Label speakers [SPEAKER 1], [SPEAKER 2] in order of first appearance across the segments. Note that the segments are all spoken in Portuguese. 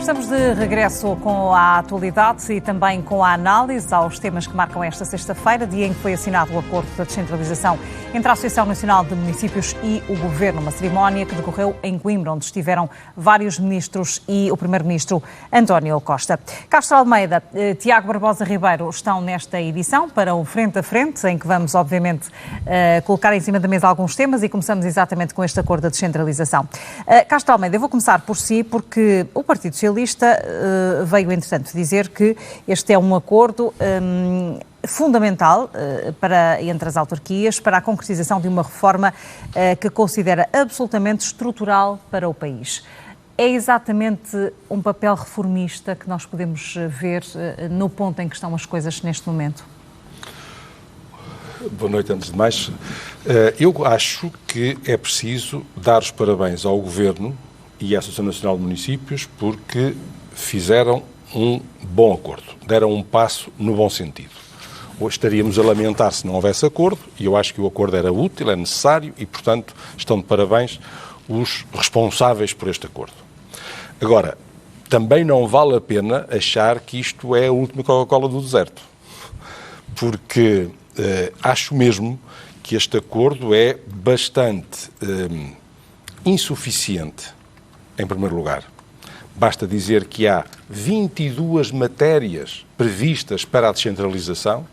[SPEAKER 1] Estamos de regresso com a atualidade e também com a análise aos temas que marcam esta sexta-feira, dia em que foi assinado o acordo da descentralização entre a Associação Nacional de Municípios e o Governo, uma cerimónia que decorreu em Coimbra, onde estiveram vários ministros e o primeiro-ministro António Costa. Castro Almeida, Tiago Barbosa Ribeiro estão nesta edição para o Frente a Frente, em que vamos, obviamente, colocar em cima da mesa alguns temas e começamos exatamente com este acordo da descentralização. Castro Almeida, eu vou começar por si, porque o Partido Socialista veio, entretanto, dizer que este é um acordo fundamental entre as autarquias para a concretização de uma reforma que considera absolutamente estrutural para o país. É exatamente um papel reformista que nós podemos ver no ponto em que estão as coisas neste momento?
[SPEAKER 2] Boa noite, antes de mais. Eu acho que é preciso dar os parabéns ao Governo e à Associação Nacional de Municípios porque fizeram um bom acordo, deram um passo no bom sentido. Hoje estaríamos a lamentar se não houvesse acordo, e eu acho que o acordo era útil, é necessário e, portanto, estão de parabéns os responsáveis por este acordo. Agora, também não vale a pena achar que isto é a última Coca-Cola do deserto, porque acho mesmo que este acordo é bastante insuficiente, em primeiro lugar. Basta dizer que há 22 matérias previstas para a descentralização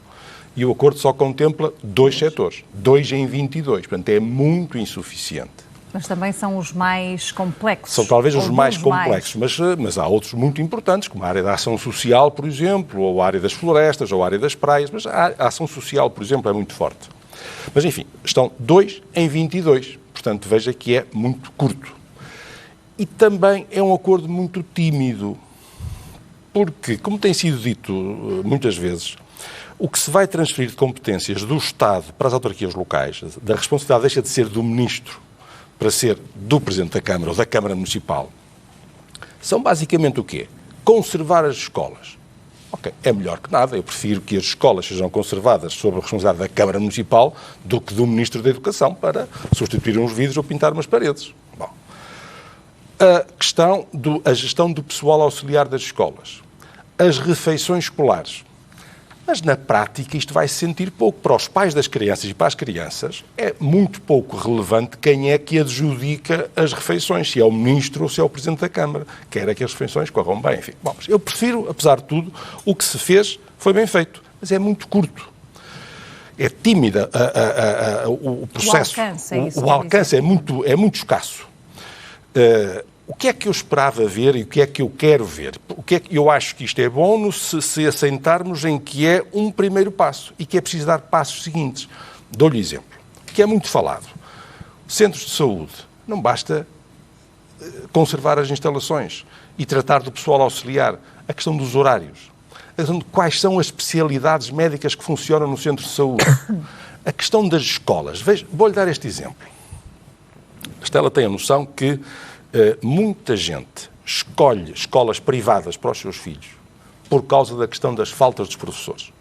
[SPEAKER 2] e o acordo só contempla 2 setores, 2 em 22, portanto é muito insuficiente.
[SPEAKER 1] Mas também são os mais complexos.
[SPEAKER 2] São talvez os mais complexos, mas há outros muito importantes, como a área da ação social, por exemplo, ou a área das florestas, ou a área das praias, mas a ação social, por exemplo, é muito forte. Mas, enfim, estão 2 em 22, portanto, veja que é muito curto. E também é um acordo muito tímido, porque, como tem sido dito muitas vezes, o que se vai transferir de competências do Estado para as autarquias locais, da responsabilidade deixa de ser do Ministro para ser do Presidente da Câmara ou da Câmara Municipal, são basicamente o quê? Conservar as escolas. Ok, é melhor que nada. Eu prefiro que as escolas sejam conservadas sob a responsabilidade da Câmara Municipal do que do Ministro da Educação para substituir uns vidros ou pintar umas paredes. Bom. A gestão do pessoal auxiliar das escolas, as refeições escolares. Mas, na prática, isto vai se sentir pouco. Para os pais das crianças e para as crianças, é muito pouco relevante quem é que adjudica as refeições, se é o Ministro ou se é o Presidente da Câmara. Quer que as refeições corram bem, enfim. Bom, eu prefiro, apesar de tudo, o que se fez foi bem feito, mas é muito curto. É tímida o processo. O alcance é muito escasso. O que é que eu esperava ver e o que é que eu quero ver? O que é que eu acho que isto é bom se assentarmos em que é um primeiro passo e que é preciso dar passos seguintes. Dou-lhe exemplo, que é muito falado. Centros de saúde. Não basta conservar as instalações e tratar do pessoal auxiliar. A questão dos horários. A questão de quais são as especialidades médicas que funcionam no centro de saúde. A questão das escolas. Veja, vou-lhe dar este exemplo. A Estela tem a noção que muita gente escolhe escolas privadas para os seus filhos por causa da questão das faltas dos professores.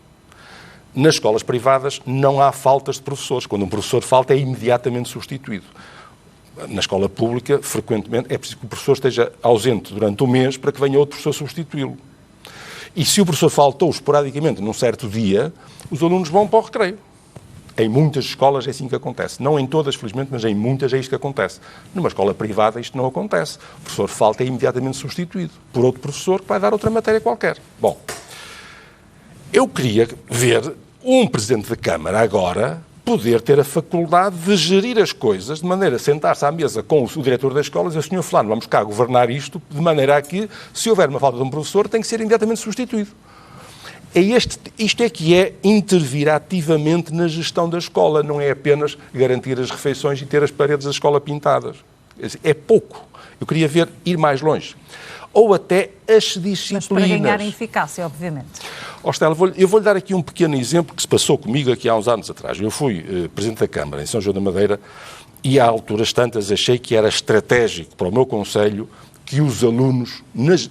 [SPEAKER 2] Nas escolas privadas não há faltas de professores. Quando um professor falta, é imediatamente substituído. Na escola pública, frequentemente, é preciso que o professor esteja ausente durante um mês para que venha outro professor substituí-lo. E se o professor faltou esporadicamente num certo dia, os alunos vão para o recreio. Em muitas escolas é assim que acontece. Não em todas, felizmente, mas em muitas é isto que acontece. Numa escola privada isto não acontece. O professor falta é imediatamente substituído por outro professor que vai dar outra matéria qualquer. Bom, eu queria ver um Presidente da Câmara agora poder ter a faculdade de gerir as coisas de maneira a sentar-se à mesa com o diretor da escola e dizer: Sr. Fulano, vamos cá governar isto de maneira a que, se houver uma falta de um professor, tem que ser imediatamente substituído. Isto é que é intervir ativamente na gestão da escola, não é apenas garantir as refeições e ter as paredes da escola pintadas. É pouco. Eu queria ver ir mais longe. Ou até as disciplinas.
[SPEAKER 1] Mas para ganhar em eficácia, obviamente.
[SPEAKER 2] Estela, eu vou-lhe dar aqui um pequeno exemplo que se passou comigo aqui há uns anos atrás. Eu fui Presidente da Câmara em São João da Madeira e, a alturas tantas, achei que era estratégico para o meu concelho que os alunos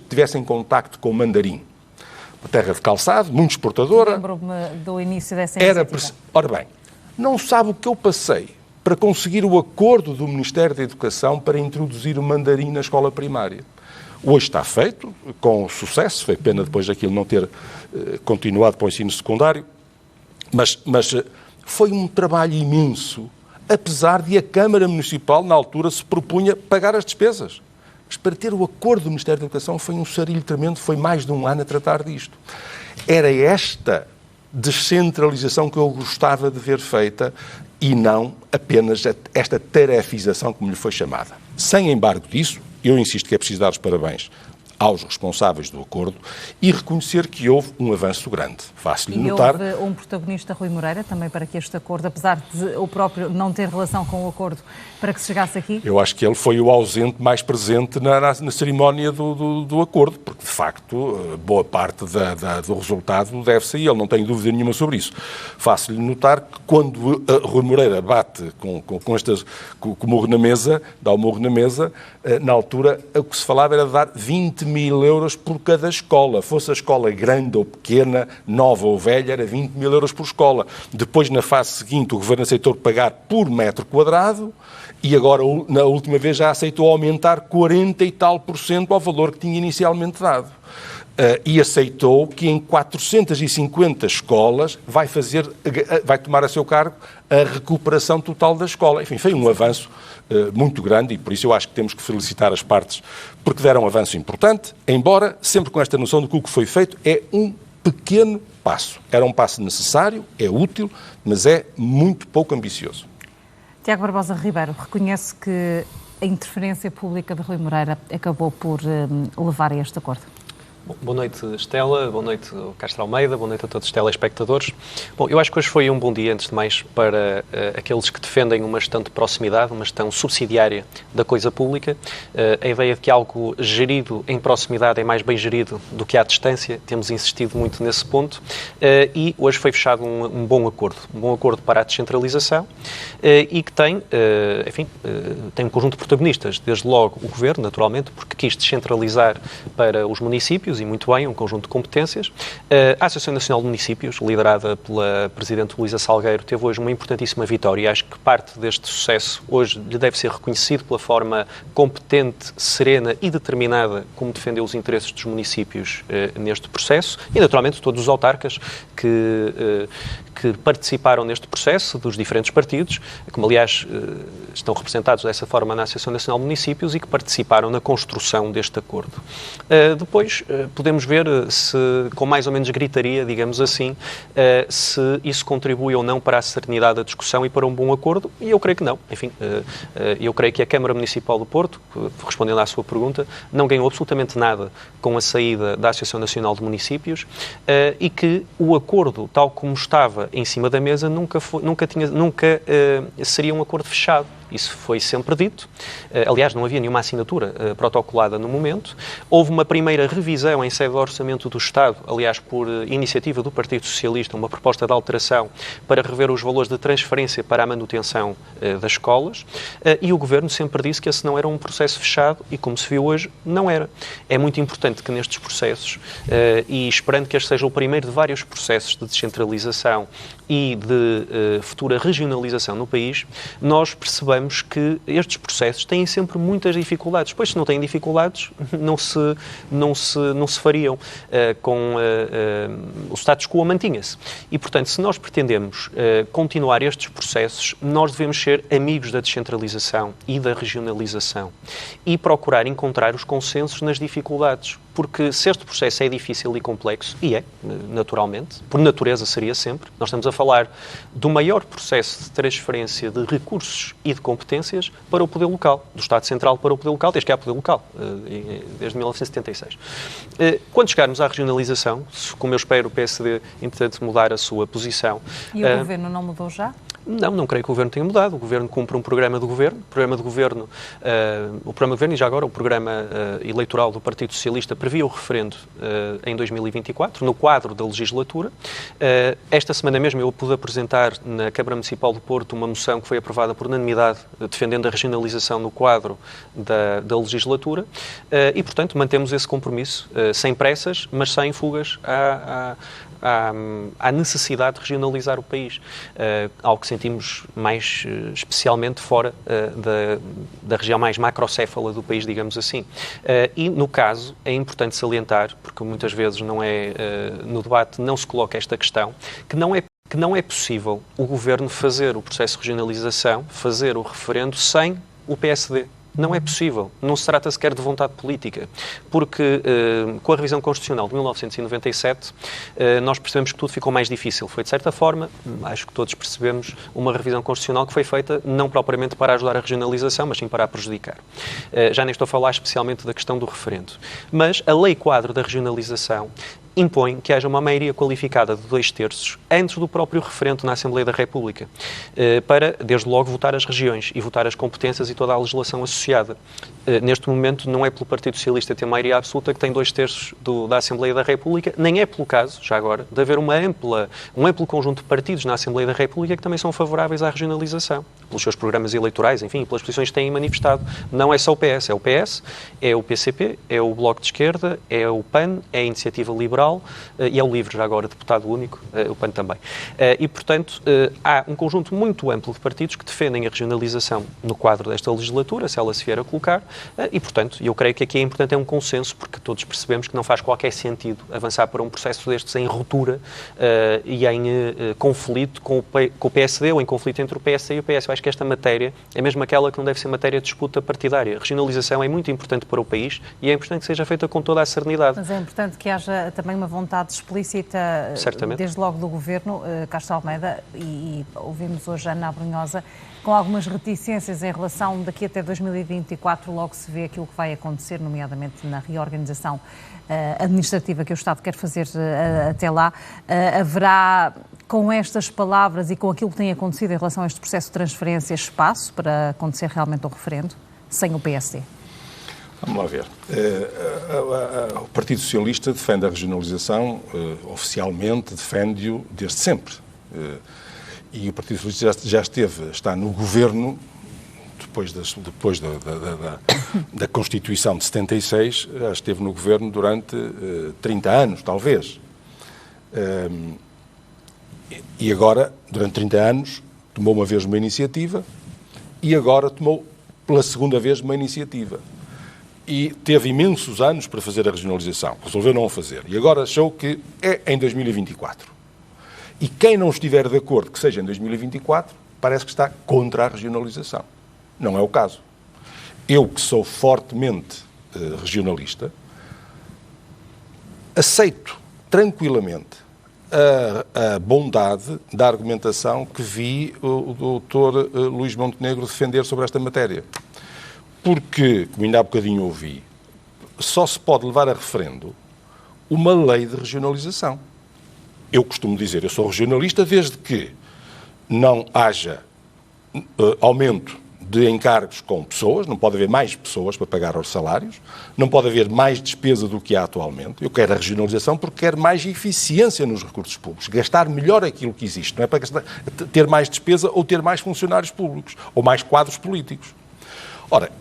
[SPEAKER 2] tivessem contacto com o mandarim. Uma terra de calçado, muito exportadora.
[SPEAKER 1] Lembro-me do início dessa iniciativa.
[SPEAKER 2] Ora bem, não sabe o que eu passei para conseguir o acordo do Ministério da Educação para introduzir o mandarim na escola primária. Hoje está feito, com sucesso, foi pena depois daquilo não ter continuado para o ensino secundário, mas foi um trabalho imenso, apesar de a Câmara Municipal, na altura, se propunha pagar as despesas. Mas para ter o acordo do Ministério da Educação foi um sarilho tremendo, foi mais de um ano a tratar disto. Era esta descentralização que eu gostava de ver feita e não apenas esta tarefização como lhe foi chamada. Sem embargo disso, eu insisto que é preciso dar os parabéns aos responsáveis do acordo e reconhecer que houve um avanço grande. Faço-lhe notar...
[SPEAKER 1] E houve um protagonista, Rui Moreira, também para que este acordo, apesar de o próprio não ter relação com o acordo, para que se chegasse aqui?
[SPEAKER 2] Eu acho que ele foi o ausente mais presente na cerimónia do acordo, porque, de facto, boa parte do resultado deve-se a ele, não tenho dúvida nenhuma sobre isso. Faço-lhe notar que quando Rui Moreira bate com o murro na mesa, dá o murro na mesa, na altura o que se falava era de dar 20 mil euros por cada escola. Fosse a escola grande ou pequena, nova ou velha, era 20 mil euros por escola. Depois, na fase seguinte, o Governo aceitou pagar por metro quadrado e agora, na última vez, já aceitou aumentar 40 e tal % ao valor que tinha inicialmente dado. E aceitou que em 450 escolas vai tomar a seu cargo a recuperação total da escola. Enfim, foi um avanço muito grande e por isso eu acho que temos que felicitar as partes porque deram um avanço importante, embora sempre com esta noção de que o que foi feito é um pequeno passo. Era um passo necessário, é útil, mas é muito pouco ambicioso.
[SPEAKER 1] Tiago Barbosa Ribeiro reconhece que a interferência pública de Rui Moreira acabou por levar a este acordo.
[SPEAKER 3] Bom, boa noite, Estela, boa noite, Castro Almeida, boa noite a todos os telespectadores. Bom, eu acho que hoje foi um bom dia, antes de mais, para aqueles que defendem uma gestão de proximidade, uma gestão subsidiária da coisa pública. A ideia de que algo gerido em proximidade é mais bem gerido do que à distância, temos insistido muito nesse ponto, e hoje foi fechado um bom acordo para a descentralização e que tem, tem um conjunto de protagonistas, desde logo o Governo, naturalmente, porque quis descentralizar para os municípios, e muito bem, um conjunto de competências. A Associação Nacional de Municípios, liderada pela Presidente Luísa Salgueiro, teve hoje uma importantíssima vitória e acho que parte deste sucesso hoje lhe deve ser reconhecido pela forma competente, serena e determinada como defendeu os interesses dos municípios neste processo e, naturalmente, todos os autarcas que participaram neste processo, dos diferentes partidos, como aliás estão representados dessa forma na Associação Nacional de Municípios e que participaram na construção deste acordo. Depois podemos ver se, com mais ou menos gritaria, digamos assim, se isso contribui ou não para a serenidade da discussão e para um bom acordo, e eu creio que não. Enfim, eu creio que a Câmara Municipal do Porto, respondendo à sua pergunta, não ganhou absolutamente nada com a saída da Associação Nacional de Municípios e que o acordo, tal como estava em cima da mesa, nunca seria um acordo fechado. Isso foi sempre dito. Aliás, não havia nenhuma assinatura protocolada no momento. Houve uma primeira revisão em sede do Orçamento do Estado, aliás, por iniciativa do Partido Socialista, uma proposta de alteração para rever os valores de transferência para a manutenção das escolas. E o Governo sempre disse que esse não era um processo fechado e, como se viu hoje, não era. É muito importante que nestes processos, e esperando que este seja o primeiro de vários processos de descentralização e de futura regionalização no país, nós percebamos que estes processos têm sempre muitas dificuldades. Pois, se não têm dificuldades, não se fariam. O status quo mantinha-se. E, portanto, se nós pretendemos continuar estes processos, nós devemos ser amigos da descentralização e da regionalização e procurar encontrar os consensos nas dificuldades. Porque se este processo é difícil e complexo, e é, naturalmente, por natureza seria sempre, nós estamos a falar do maior processo de transferência de recursos e de competências para o poder local, do Estado Central para o poder local, desde que há poder local, desde 1976. Quando chegarmos à regionalização, como eu espero o PSD, entretanto, mudar a sua posição...
[SPEAKER 1] E o Governo não mudou já?
[SPEAKER 3] Não creio que o Governo tenha mudado. O Governo cumpre um programa do Governo. O programa do Governo e já agora o programa eleitoral do Partido Socialista previa o referendo em 2024, no quadro da legislatura. Esta semana mesmo eu pude apresentar na Câmara Municipal do Porto uma moção que foi aprovada por unanimidade, defendendo a regionalização no quadro da legislatura e, portanto, mantemos esse compromisso, sem pressas, mas sem fugas à necessidade de regionalizar o país, algo que sentimos mais especialmente fora da região mais macrocéfala do país, digamos assim. E, no caso, é importante salientar, porque muitas vezes no debate não se coloca esta questão, que não é possível o Governo fazer o processo de regionalização, fazer o referendo sem o PSD. Não é possível. Não se trata sequer de vontade política. Porque, com a revisão constitucional de 1997, nós percebemos que tudo ficou mais difícil. Foi, de certa forma, acho que todos percebemos, uma revisão constitucional que foi feita não propriamente para ajudar a regionalização, mas sim para a prejudicar. Já nem estou a falar especialmente da questão do referendo. Mas a Lei Quadro da Regionalização impõe que haja uma maioria qualificada de 2/3 antes do próprio referendo na Assembleia da República, para, desde logo, votar as regiões e votar as competências e toda a legislação associada. Neste momento, não é pelo Partido Socialista ter maioria absoluta que tem 2/3 da Assembleia da República, nem é pelo caso, já agora, de haver um amplo conjunto de partidos na Assembleia da República que também são favoráveis à regionalização, pelos seus programas eleitorais, enfim, pelas posições que têm manifestado. Não é só o PS, é o PS, é o PCP, é o Bloco de Esquerda, é o PAN, é a Iniciativa Liberal, e é o LIVRE, já agora deputado único, o PAN também. E, portanto, há um conjunto muito amplo de partidos que defendem a regionalização no quadro desta legislatura, se ela se vier a colocar, e, portanto, eu creio que aqui é importante um consenso, porque todos percebemos que não faz qualquer sentido avançar para um processo destes em ruptura e em conflito com o PSD, ou em conflito entre o PSD e o PS. Eu acho que esta matéria é mesmo aquela que não deve ser matéria de disputa partidária. A regionalização é muito importante para o país e é importante que seja feita com toda a serenidade.
[SPEAKER 1] Mas é importante que haja também uma vontade explícita,
[SPEAKER 3] certamente,
[SPEAKER 1] desde logo do Governo, Castro Almeida, e ouvimos hoje a Ana Abrunhosa, com algumas reticências em relação daqui até 2024, logo se vê aquilo que vai acontecer, nomeadamente na reorganização administrativa que o Estado quer fazer até lá. Haverá, com estas palavras e com aquilo que tem acontecido em relação a este processo de transferência, espaço para acontecer realmente o referendo, sem o PSD?
[SPEAKER 2] Vamos lá ver. O Partido Socialista defende a regionalização, oficialmente defende-o desde sempre. E o Partido Socialista já está no governo, depois da Constituição de 76, já esteve no governo durante 30 anos, talvez. E agora, durante 30 anos, tomou uma vez uma iniciativa e agora tomou pela segunda vez uma iniciativa. E teve imensos anos para fazer a regionalização. Resolveu não o fazer. E agora achou que é em 2024. E quem não estiver de acordo que seja em 2024, parece que está contra a regionalização. Não é o caso. Eu, que sou fortemente regionalista, aceito tranquilamente a bondade da argumentação que vi o Dr. Luís Montenegro defender sobre esta matéria. Porque, como ainda há bocadinho ouvi, só se pode levar a referendo uma lei de regionalização. Eu costumo dizer, eu sou regionalista desde que não haja aumento de encargos com pessoas, não pode haver mais pessoas para pagar os salários, não pode haver mais despesa do que há atualmente. Eu quero a regionalização porque quero mais eficiência nos recursos públicos, gastar melhor aquilo que existe, não é para ter mais despesa ou ter mais funcionários públicos, ou mais quadros políticos. Ora,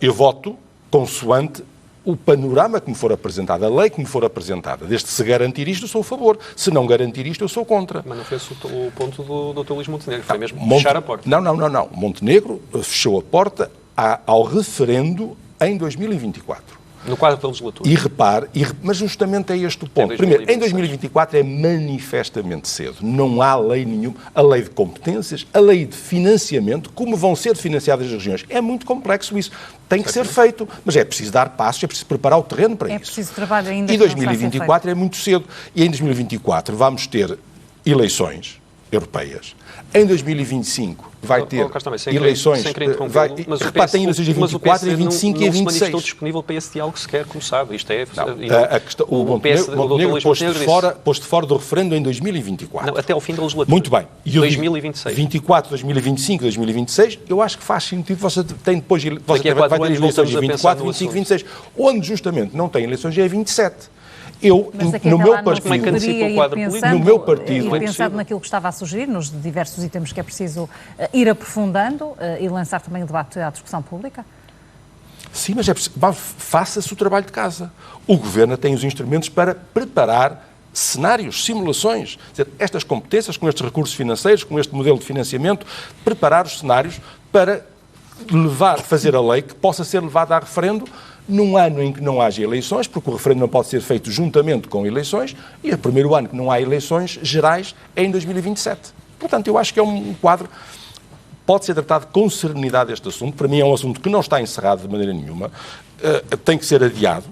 [SPEAKER 2] eu voto consoante o panorama que me for apresentado, a lei que me for apresentada. Desde se garantir isto, eu sou a favor. Se não garantir isto, eu sou contra.
[SPEAKER 3] Mas não foi o ponto do Dr. Luís Montenegro, foi mesmo fechar a porta.
[SPEAKER 2] Não. Montenegro fechou a porta ao referendo em 2024.
[SPEAKER 3] No quadro da legislatura.
[SPEAKER 2] E repare, mas justamente é este o ponto. Primeiro, em 2024 é manifestamente cedo. Não há lei nenhuma. A lei de competências, a lei de financiamento, como vão ser financiadas as regiões. É muito complexo isso. Tem que ser feito, mas é preciso dar passos, é preciso preparar o terreno para isso.
[SPEAKER 1] É preciso trabalho ainda.
[SPEAKER 2] E 2024 é muito cedo. E em 2024 vamos ter eleições europeias. Em 2025 vai ter eleições... Repare, tem eleições em 24, em 25 e em 26. Não se manifestou
[SPEAKER 3] disponível para esse diálogo sequer, como sabe. Isto é...
[SPEAKER 2] O Montenegro pôs-te fora do referendo em 2024.
[SPEAKER 3] Não, até ao fim da legislatura.
[SPEAKER 2] Muito bem.
[SPEAKER 3] E 2026.
[SPEAKER 2] 24, 2025, 2026, eu acho que faz sentido. Você tem depois... Vai ter eleições em 24, 25 e 26. Onde justamente não tem eleições é 27. Eu, no meu partido,
[SPEAKER 1] pensado naquilo que estava a sugerir, nos diversos itens que é preciso ir aprofundando e lançar também o debate à discussão pública?
[SPEAKER 2] Sim, mas é preciso, faça-se o trabalho de casa. O Governo tem os instrumentos para preparar cenários, simulações, quer dizer, estas competências, com estes recursos financeiros, com este modelo de financiamento, preparar os cenários para fazer a lei que possa ser levada a referendo num ano em que não haja eleições, porque o referendo não pode ser feito juntamente com eleições, e o primeiro ano que não há eleições gerais é em 2027. Portanto, eu acho que é um quadro. Pode ser tratado com serenidade este assunto. Para mim é um assunto que não está encerrado de maneira nenhuma. Tem que ser adiado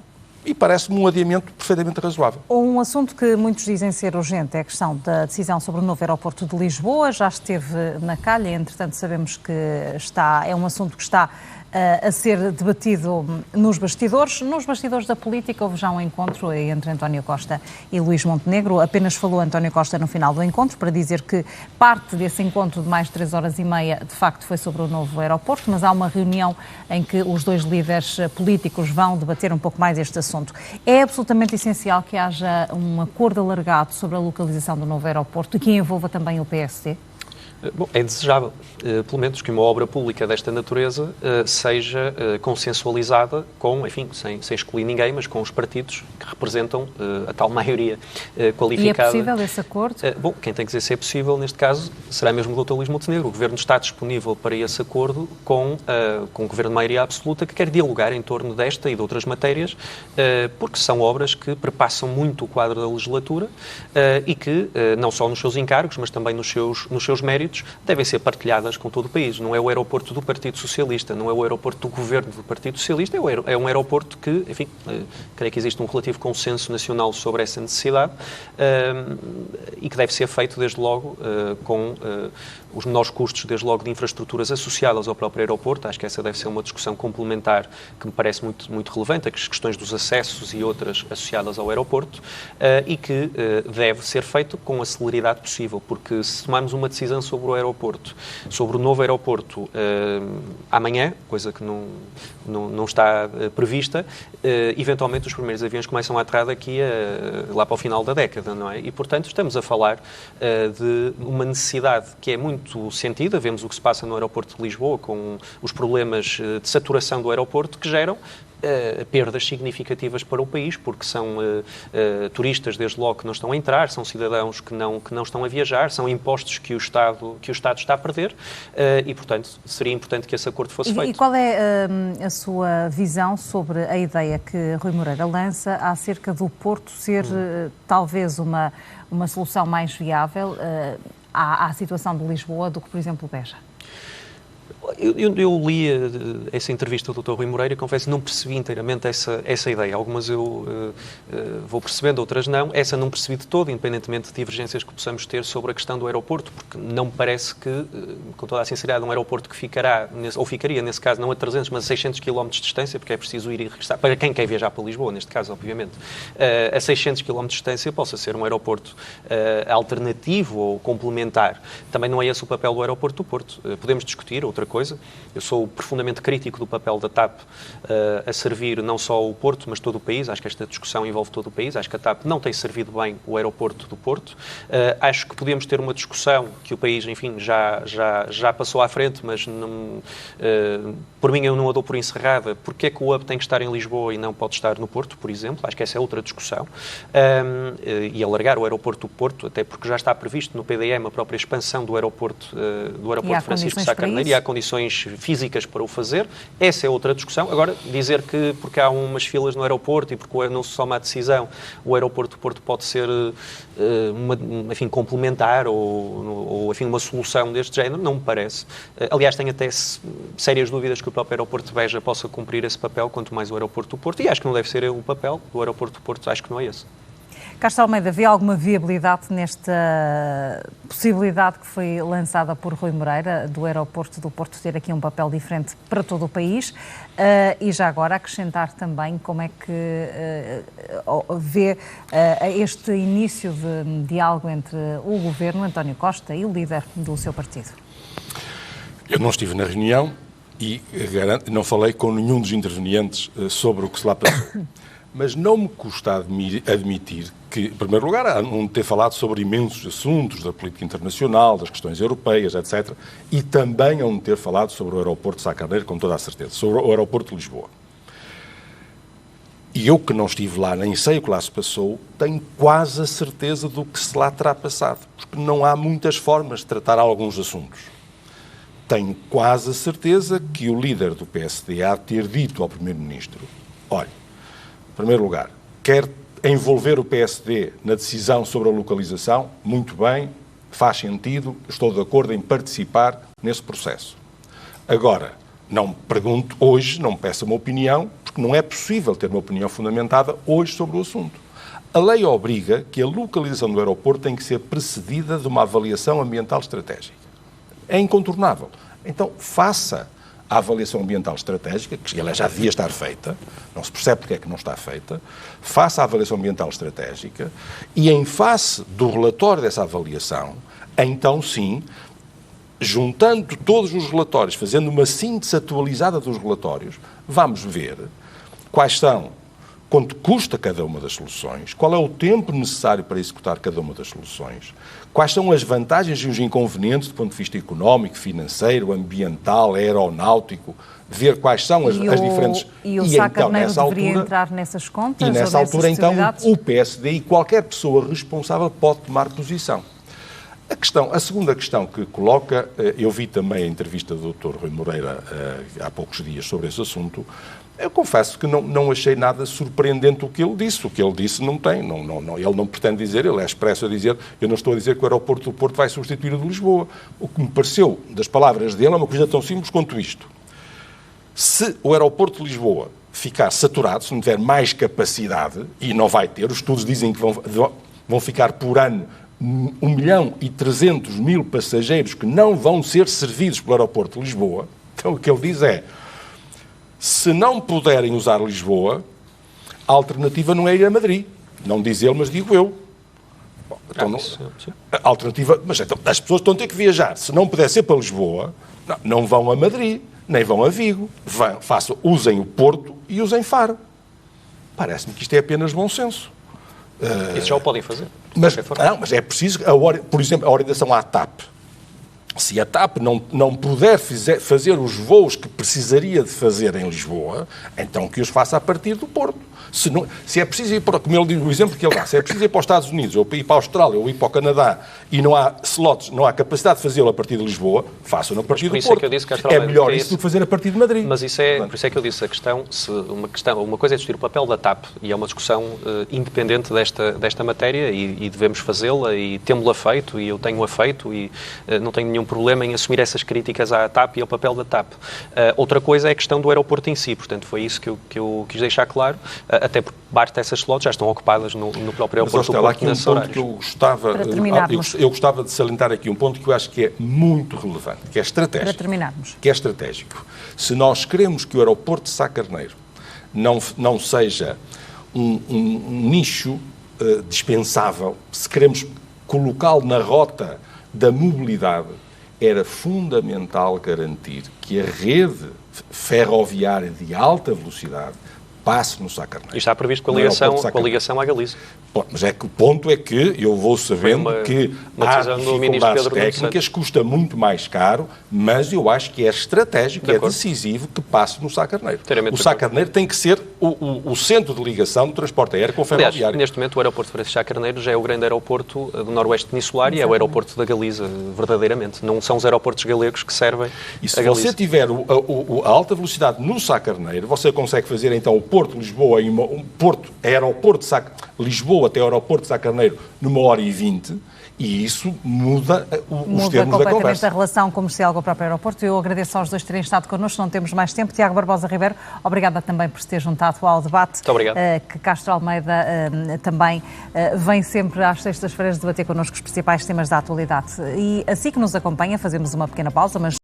[SPEAKER 2] e parece-me um adiamento perfeitamente razoável.
[SPEAKER 1] Um assunto que muitos dizem ser urgente é a questão da decisão sobre o novo aeroporto de Lisboa. Já esteve na calha, entretanto sabemos que é um assunto que está a ser debatido nos bastidores. Nos bastidores da política houve já um encontro entre António Costa e Luís Montenegro. Apenas falou António Costa no final do encontro para dizer que parte desse encontro de mais de 3 horas e meia de facto foi sobre o novo aeroporto, mas há uma reunião em que os dois líderes políticos vão debater um pouco mais este assunto. É absolutamente essencial que haja um acordo alargado sobre a localização do novo aeroporto e que envolva também o PSD?
[SPEAKER 3] Bom, é desejável, pelo menos, que uma obra pública desta natureza seja consensualizada com, enfim, sem excluir ninguém, mas com os partidos que representam a tal maioria qualificada.
[SPEAKER 1] E é possível esse acordo?
[SPEAKER 3] Bom, quem tem que dizer se é possível, neste caso, será mesmo o Dr. Luís Montenegro. O Governo está disponível para esse acordo com o Governo de maioria absoluta, que quer dialogar em torno desta e de outras matérias, porque são obras que perpassam muito o quadro da legislatura e que, não só nos seus encargos, mas também nos seus méritos, devem ser partilhadas com todo o país. Não é o aeroporto do Partido Socialista, não é o aeroporto do Governo do Partido Socialista, é um aeroporto que, enfim, creio que existe um relativo consenso nacional sobre essa necessidade e que deve ser feito, desde logo, com os menores custos, desde logo, de infraestruturas associadas ao próprio aeroporto. Acho que essa deve ser uma discussão complementar que me parece muito, muito relevante, as questões dos acessos e outras associadas ao aeroporto, e que deve ser feito com a celeridade possível, porque se tomarmos uma decisão sobre o aeroporto, sobre o novo aeroporto amanhã, coisa que não está prevista, eventualmente os primeiros aviões começam a aterrar daqui lá para o final da década, não é? E, portanto, estamos a falar de uma necessidade que é muito sentida. Vemos o que se passa no aeroporto de Lisboa, com os problemas de saturação do aeroporto que geram perdas significativas para o país, porque são turistas, desde logo, que não estão a entrar, são cidadãos que não estão a viajar, são impostos que o Estado está a perder e, portanto, seria importante que esse acordo fosse feito.
[SPEAKER 1] E qual é a sua visão sobre a ideia que Rui Moreira lança acerca do Porto ser talvez uma solução mais viável à situação de Lisboa do que, por exemplo, Beja?
[SPEAKER 3] Eu li essa entrevista do Dr. Rui Moreira e confesso que não percebi inteiramente essa ideia. Algumas eu vou percebendo, outras não. Essa não percebi de todo, independentemente de divergências que possamos ter sobre a questão do aeroporto, porque não me parece que, com toda a sinceridade, um aeroporto que ficaria, nesse caso, não a 300, mas a 600 km de distância, porque é preciso ir e regressar, para quem quer viajar para Lisboa, neste caso, obviamente, a 600 km de distância possa ser um aeroporto alternativo ou complementar. Também não é esse o papel do aeroporto do Porto. Podemos discutir outra coisa. Eu sou profundamente crítico do papel da TAP a servir não só o Porto, mas todo o país. Acho que esta discussão envolve todo o país. Acho que a TAP não tem servido bem o aeroporto do Porto. Acho que podemos ter uma discussão que o país, enfim, já passou à frente, mas por mim eu não a dou por encerrada. Porque é que o hub tem que estar em Lisboa e não pode estar no Porto, por exemplo? Acho que essa é outra discussão. E alargar o aeroporto do Porto, até porque já está previsto no PDM a própria expansão do aeroporto Francisco Sá Carneiro e há condições físicas para o fazer. Essa é outra discussão. Agora, dizer que porque há umas filas no aeroporto e porque não se toma a decisão, o aeroporto do Porto pode ser enfim, complementar ou enfim, uma solução deste género, não me parece. Aliás, tenho até sérias dúvidas que o próprio aeroporto de Beja possa cumprir esse papel, quanto mais o aeroporto do Porto, e acho que não deve ser o papel do aeroporto do Porto, acho que não é esse.
[SPEAKER 1] Castro Almeida, vê alguma viabilidade nesta possibilidade que foi lançada por Rui Moreira do aeroporto do Porto ter aqui um papel diferente para todo o país? E já agora acrescentar também como é que vê este início de diálogo entre o Governo, António Costa, e o líder do seu partido?
[SPEAKER 2] Eu não estive na reunião e não falei com nenhum dos intervenientes sobre o que se lá passou. Mas não me custa admitir que, em primeiro lugar, há de ter falado sobre imensos assuntos da política internacional, das questões europeias, etc. E também há de ter falado sobre o aeroporto de Sá Carneiro, com toda a certeza, sobre o aeroporto de Lisboa. e eu que não estive lá, nem sei o que lá se passou, tenho quase a certeza do que se lá terá passado, porque não há muitas formas de tratar alguns assuntos. Tenho quase a certeza que o líder do PSD há de ter dito ao Primeiro-Ministro: olha, em primeiro lugar, quer envolver o PSD na decisão sobre a localização, muito bem, faz sentido, estou de acordo em participar nesse processo. Agora, não me pergunto hoje, não me peça uma opinião, porque não é possível ter uma opinião fundamentada hoje sobre o assunto. A lei obriga que a localização do aeroporto tem que ser precedida de uma avaliação ambiental estratégica. É incontornável. Então, faça a avaliação ambiental estratégica, que ela já devia estar feita, não se percebe porque é que não está feita, faça a avaliação ambiental estratégica e, em face do relatório dessa avaliação, então sim, juntando todos os relatórios, fazendo uma síntese atualizada dos relatórios, vamos ver quais são, quanto custa cada uma das soluções, qual é o tempo necessário para executar cada uma das soluções, quais são as vantagens e os inconvenientes do ponto de vista económico, financeiro, ambiental, aeronáutico, ver quais são as diferentes...
[SPEAKER 1] E o Sá Carneiro deveria entrar nessas contas?
[SPEAKER 2] E nessa altura, então, o PSD e qualquer pessoa responsável pode tomar posição. A segunda questão que coloca, eu vi também a entrevista do Dr. Rui Moreira há poucos dias sobre esse assunto. Eu confesso que não achei nada surpreendente o que ele disse. O que ele disse não tem, ele não pretende dizer, ele é expresso a dizer, eu não estou a dizer que o aeroporto do Porto vai substituir o de Lisboa. O que me pareceu, das palavras dele, é uma coisa tão simples quanto isto. Se o aeroporto de Lisboa ficar saturado, se não tiver mais capacidade, e não vai ter, os estudos dizem que vão ficar por ano 1.300.000 passageiros que não vão ser servidos pelo aeroporto de Lisboa. Então o que ele diz é, se não puderem usar Lisboa, a alternativa não é ir a Madrid. Não diz ele, mas digo eu. Bom, então, a alternativa... Mas então, as pessoas estão a ter que viajar. Se não puder ser para Lisboa, não vão a Madrid, nem vão a Vigo. Usem o Porto e usem Faro. Parece-me que isto é apenas bom senso.
[SPEAKER 3] Isso já o podem fazer.
[SPEAKER 2] Mas é preciso, por exemplo, a orientação à TAP. Se a TAP não puder fazer os voos que precisaria de fazer em Lisboa, então que os faça a partir do Porto. Se é preciso ir para, como ele diz o exemplo que ele dá, se é preciso ir para os Estados Unidos, ou ir para a Austrália, ou ir para o Canadá, e não há slots, não há capacidade de fazê-lo a partir de Lisboa, façam-no a partir do Porto. É melhor isso do que fazer a partir de Madrid.
[SPEAKER 3] Mas por isso é que eu disse uma coisa é discutir o papel da TAP, e é uma discussão independente desta matéria, e devemos fazê-la, e temos-la feito, e eu tenho-a feito, e não tenho nenhum problema em assumir essas críticas à TAP e ao papel da TAP. Outra coisa é a questão do aeroporto em si, portanto foi isso que eu quis deixar claro, até porque parte dessas slots já estão ocupadas no próprio aeroporto do Porto.
[SPEAKER 2] Há aqui um ponto que eu gostava de salientar aqui, um ponto que eu acho que é muito relevante, que é estratégico.
[SPEAKER 1] Para terminarmos.
[SPEAKER 2] Que é estratégico. Se nós queremos que o aeroporto de Sá Carneiro não seja um nicho dispensável, se queremos colocá-lo na rota da mobilidade, era fundamental garantir que a rede ferroviária de alta velocidade passe no Sá Carneiro.
[SPEAKER 3] E está previsto com a ligação à Galiza.
[SPEAKER 2] Bom, mas o ponto é que eu vou sabendo que há dificuldades técnicas, custa muito mais caro, mas eu acho que é estratégico, é decisivo que passe no Sá Carneiro. O Sá Carneiro tem que ser o centro de ligação do transporte aéreo com o ferroviário.
[SPEAKER 3] Aliás, neste momento o aeroporto de Francisco Sá Carneiro já é o grande aeroporto do Noroeste Peninsular e é o aeroporto da Galiza, verdadeiramente. Não são os aeroportos galegos que servem
[SPEAKER 2] e se você tiver a alta velocidade no Sá Carneiro, você consegue fazer então o Porto de Lisboa, aeroporto de Sá Lisboa até o aeroporto de Sá Carneiro numa hora e 20, e isso muda os termos da conversa. Muda
[SPEAKER 1] completamente a relação comercial com o próprio aeroporto. Eu agradeço aos dois terem estado connosco, não temos mais tempo. Tiago Barbosa Ribeiro, obrigada também por se ter juntado ao debate.
[SPEAKER 3] Muito obrigado.
[SPEAKER 1] Que Castro Almeida também vem sempre às sextas-feiras debater connosco os principais temas da atualidade. E assim que nos acompanha, fazemos uma pequena pausa, mas